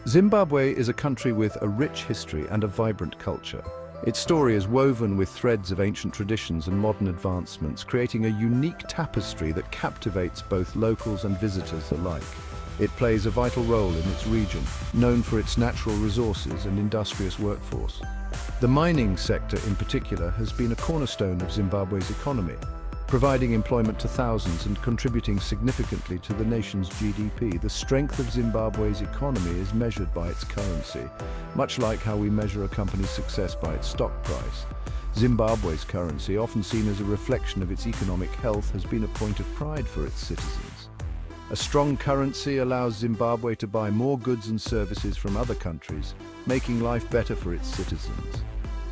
Zimbabwe is a country with a rich history and a vibrant culture. Its story is woven with threads of ancient traditions and modern advancements, creating a unique tapestry that captivates both locals and visitors alike. It plays a vital role in its region, known for its natural resources and industrious workforce. The mining sector in particular has been a cornerstone of Zimbabwe's economy, providing employment to thousands and contributing significantly to the nation's GDP. The strength of Zimbabwe's economy is measured by its currency, much like how we measure a company's success by its stock price. Zimbabwe's currency, often seen as a reflection of its economic health, has been a point of pride for its citizens. A strong currency allows Zimbabwe to buy more goods and services from other countries, making life better for its citizens.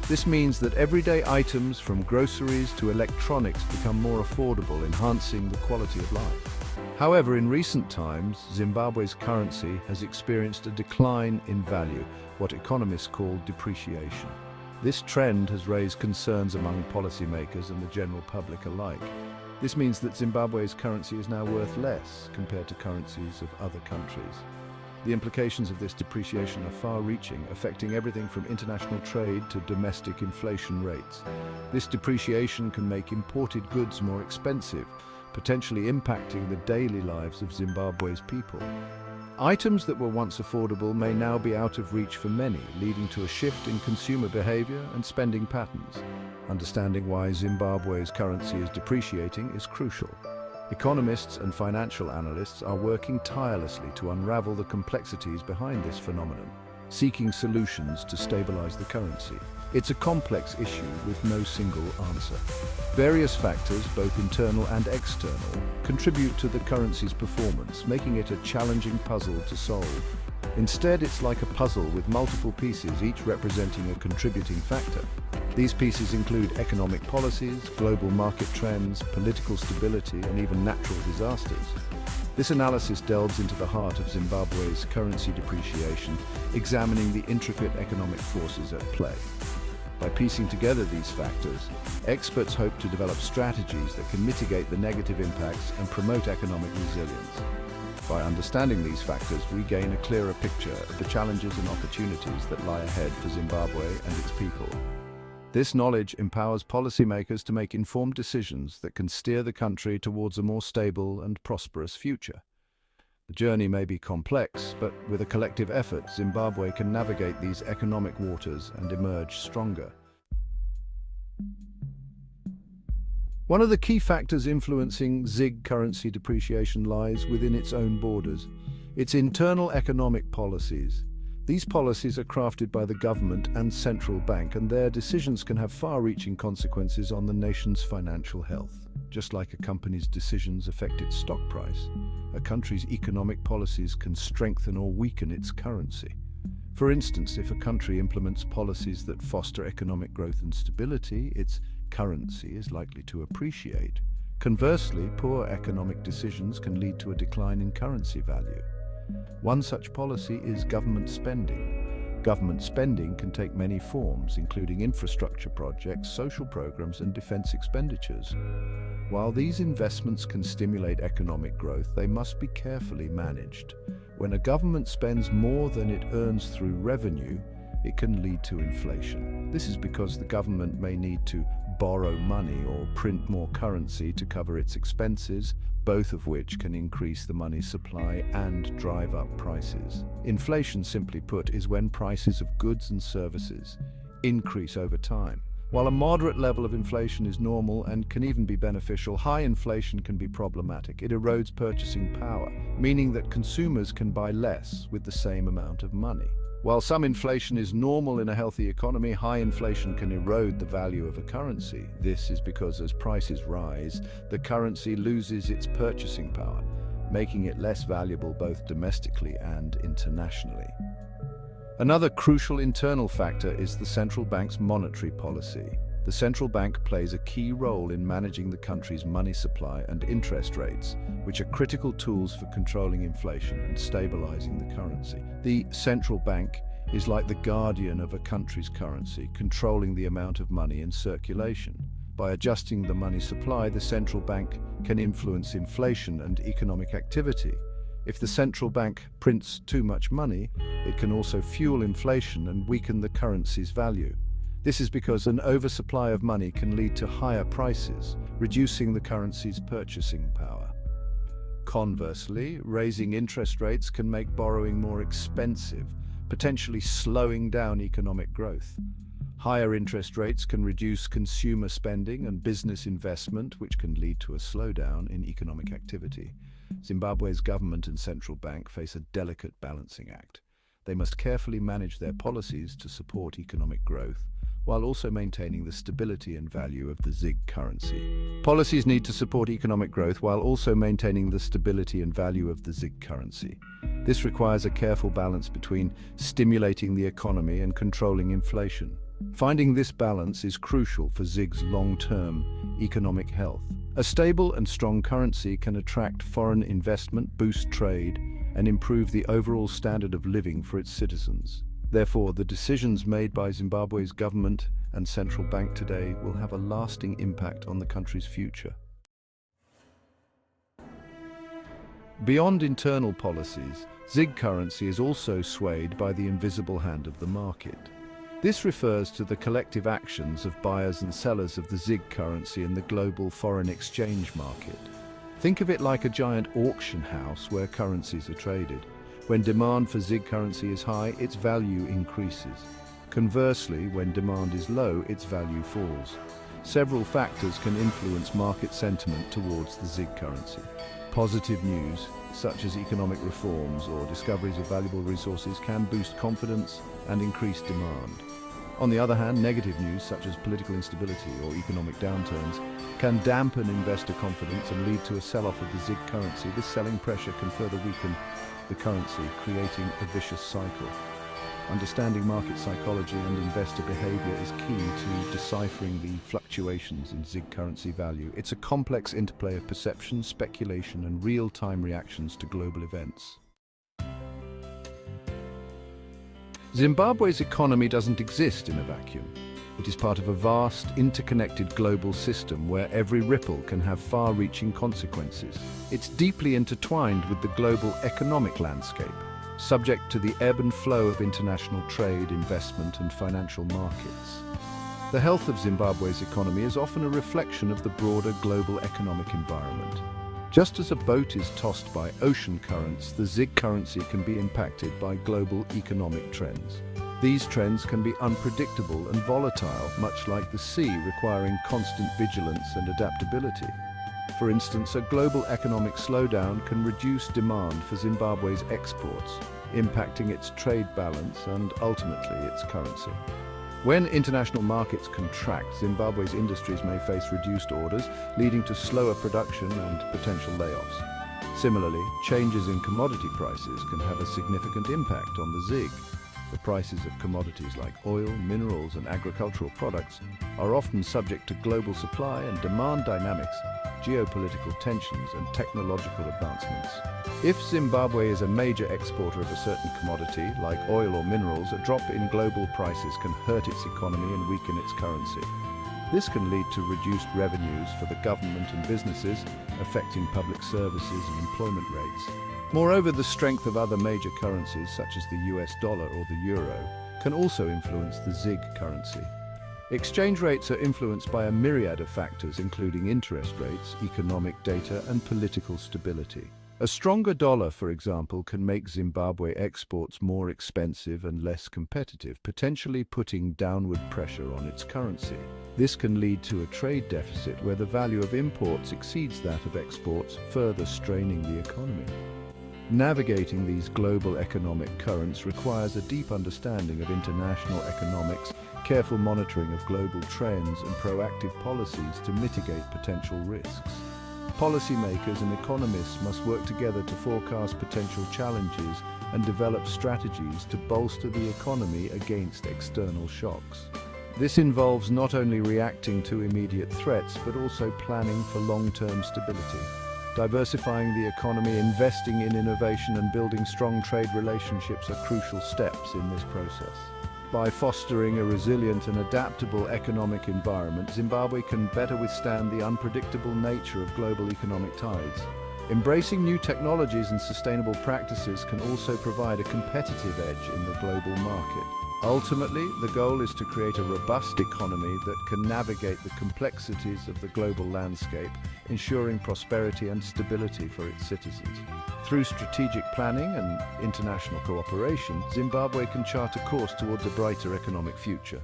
This means that everyday items from groceries to electronics become more affordable, enhancing the quality of life. However, in recent times, Zimbabwe's currency has experienced a decline in value, what economists call depreciation. This trend has raised concerns among policymakers and the general public alike. This means that Zimbabwe's currency is now worth less compared to currencies of other countries. The implications of this depreciation are far-reaching, affecting everything from international trade to domestic inflation rates. This depreciation can make imported goods more expensive, potentially impacting the daily lives of Zimbabwe's people. Items that were once affordable may now be out of reach for many, leading to a shift in consumer behavior and spending patterns. Understanding why Zimbabwe's currency is depreciating is crucial. Economists and financial analysts are working tirelessly to unravel the complexities behind this phenomenon, seeking solutions to stabilize the currency. It's a complex issue with no single answer. Various factors, both internal and external, contribute to the currency's performance, making it a challenging puzzle to solve. Instead, it's like a puzzle with multiple pieces, each representing a contributing factor. These pieces include economic policies, global market trends, political stability, and even natural disasters. This analysis delves into the heart of Zimbabwe's currency depreciation, examining the intricate economic forces at play. By piecing together these factors, experts hope to develop strategies that can mitigate the negative impacts and promote economic resilience. By understanding these factors, we gain a clearer picture of the challenges and opportunities that lie ahead for Zimbabwe and its people. This knowledge empowers policymakers to make informed decisions that can steer the country towards a more stable and prosperous future. The journey may be complex, but with a collective effort, Zimbabwe can navigate these economic waters and emerge stronger. One of the key factors influencing ZiG currency depreciation lies within its own borders, its internal economic policies. These policies are crafted by the government and central bank, and their decisions can have far-reaching consequences on the nation's financial health. Just like a company's decisions affect its stock price, a country's economic policies can strengthen or weaken its currency. For instance, if a country implements policies that foster economic growth and stability, its currency is likely to appreciate. Conversely, poor economic decisions can lead to a decline in currency value. One such policy is government spending. Government spending can take many forms, including infrastructure projects, social programs, and defense expenditures. While these investments can stimulate economic growth, they must be carefully managed. When a government spends more than it earns through revenue, it can lead to inflation. This is because the government may need to borrow money or print more currency to cover its expenses, both of which can increase the money supply and drive up prices. Inflation, simply put, is when prices of goods and services increase over time. While a moderate level of inflation is normal and can even be beneficial, high inflation can be problematic. It erodes purchasing power, meaning that consumers can buy less with the same amount of money. While some inflation is normal in a healthy economy, high inflation can erode the value of a currency. This is because as prices rise, the currency loses its purchasing power, making it less valuable both domestically and internationally. Another crucial internal factor is the central bank's monetary policy. The central bank plays a key role in managing the country's money supply and interest rates, which are critical tools for controlling inflation and stabilizing the currency. The central bank is like the guardian of a country's currency, controlling the amount of money in circulation. By adjusting the money supply, the central bank can influence inflation and economic activity. If the central bank prints too much money, it can also fuel inflation and weaken the currency's value. This is because an oversupply of money can lead to higher prices, reducing the currency's purchasing power. Conversely, raising interest rates can make borrowing more expensive, potentially slowing down economic growth. Higher interest rates can reduce consumer spending and business investment, which can lead to a slowdown in economic activity. Zimbabwe's government and central bank face a delicate balancing act. They must carefully manage their policies to support economic growth, while also maintaining the stability and value of the ZiG currency. Policies need to support economic growth while also maintaining the stability and value of the ZiG currency. This requires a careful balance between stimulating the economy and controlling inflation. Finding this balance is crucial for ZiG's long-term economic health. A stable and strong currency can attract foreign investment, boost trade, and improve the overall standard of living for its citizens. Therefore, the decisions made by Zimbabwe's government and central bank today will have a lasting impact on the country's future. Beyond internal policies, ZiG currency is also swayed by the invisible hand of the market. This refers to the collective actions of buyers and sellers of the ZiG currency in the global foreign exchange market. Think of it like a giant auction house where currencies are traded. When demand for ZiG currency is high, its value increases. Conversely, when demand is low, its value falls. Several factors can influence market sentiment towards the ZiG currency. Positive news, such as economic reforms or discoveries of valuable resources, can boost confidence and increase demand. On the other hand, negative news, such as political instability or economic downturns, can dampen investor confidence and lead to a sell-off of the ZiG currency. This selling pressure can further weaken the currency, creating a vicious cycle. Understanding market psychology and investor behavior is key to deciphering the fluctuations in ZiG currency value. It's a complex interplay of perception, speculation, and real-time reactions to global events. Zimbabwe's economy doesn't exist in a vacuum. It is part of a vast, interconnected global system where every ripple can have far-reaching consequences. It's deeply intertwined with the global economic landscape, subject to the ebb and flow of international trade, investment, and financial markets. The health of Zimbabwe's economy is often a reflection of the broader global economic environment. Just as a boat is tossed by ocean currents, the ZiG currency can be impacted by global economic trends. These trends can be unpredictable and volatile, much like the sea, requiring constant vigilance and adaptability. For instance, a global economic slowdown can reduce demand for Zimbabwe's exports, impacting its trade balance and ultimately its currency. When international markets contract, Zimbabwe's industries may face reduced orders, leading to slower production and potential layoffs. Similarly, changes in commodity prices can have a significant impact on the ZiG. The prices of commodities like oil, minerals, and agricultural products are often subject to global supply and demand dynamics, geopolitical tensions, and technological advancements. If Zimbabwe is a major exporter of a certain commodity, like oil or minerals, a drop in global prices can hurt its economy and weaken its currency. This can lead to reduced revenues for the government and businesses, affecting public services and employment rates. Moreover, the strength of other major currencies, such as the US dollar or the euro, can also influence the ZiG currency. Exchange rates are influenced by a myriad of factors, including interest rates, economic data, and political stability. A stronger dollar, for example, can make Zimbabwe exports more expensive and less competitive, potentially putting downward pressure on its currency. This can lead to a trade deficit where the value of imports exceeds that of exports, further straining the economy. Navigating these global economic currents requires a deep understanding of international economics, careful monitoring of global trends, and proactive policies to mitigate potential risks. Policymakers and economists must work together to forecast potential challenges and develop strategies to bolster the economy against external shocks. This involves not only reacting to immediate threats, but also planning for long-term stability. Diversifying the economy, investing in innovation, and building strong trade relationships are crucial steps in this process. By fostering a resilient and adaptable economic environment, Zimbabwe can better withstand the unpredictable nature of global economic tides. Embracing new technologies and sustainable practices can also provide a competitive edge in the global market. Ultimately, the goal is to create a robust economy that can navigate the complexities of the global landscape, ensuring prosperity and stability for its citizens. Through strategic planning and international cooperation, Zimbabwe can chart a course towards a brighter economic future.